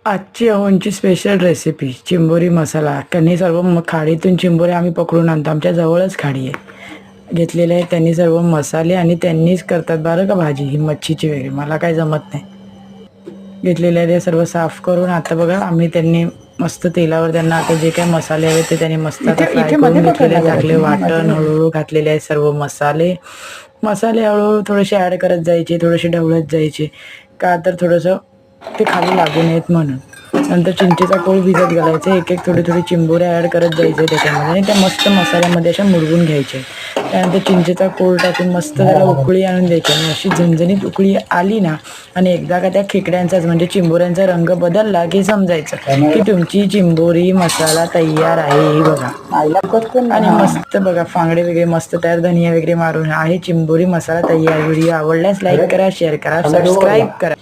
आजची अहोंची special recipe चिंबोरी मसाला. त्यांनी सर्व खाडीतून चिंबोरी आम्ही पकडून आणतो, आमच्या जवळच खाडी आहे. घेतलेले आहे त्यांनी सर्व मसाले आणि त्यांनीच करतात बरं का भाजी ही मच्छीची वगैरे, मला काय जमत नाही. घेतलेले आहे ते सर्व साफ करून आता बघा आम्ही त्यांनी मस्त तेलावर त्यांना आता जे काही मसाले हवे ते त्यांनी मस्त आता फ्राय करून घेतलेले, टाकले वाटण, हळूहळू घातलेले आहे सर्व मसाले. मसाले हळूहळू थोडेसे ॲड करत जायचे, थोडेसे ढवळत जायचे, का तर थोडंसं ते खाली लागू नयेत म्हणून. नंतर चिंचेचा कोळ भिजत घालायचे, एक एक थोडी थोडी चिंबोऱ्या ॲड करत जायचे त्याच्यामध्ये आणि त्या मस्त मसाल्यामध्ये अशा मुरवून घ्यायचे. त्यानंतर चिंचेचा कोळ टाकून मस्त त्याला उकळी आणून द्यायची आणि अशी झणझणीत उकळी आली ना आणि एकदा का त्या खेकड्यांचाच म्हणजे चिंबोऱ्यांचा रंग बदलला की समजायचं की तुमची चिंबोरी मसाला तयार आहे. ही बघा आणि मस्त बघा फांगडे वगैरे मस्त तयार, धनिया वगैरे मारून आहे चिंबोरी मसाला तयार. व्हिडिओ आवडल्यास लाईक करा, शेअर करा, सबस्क्राईब करा.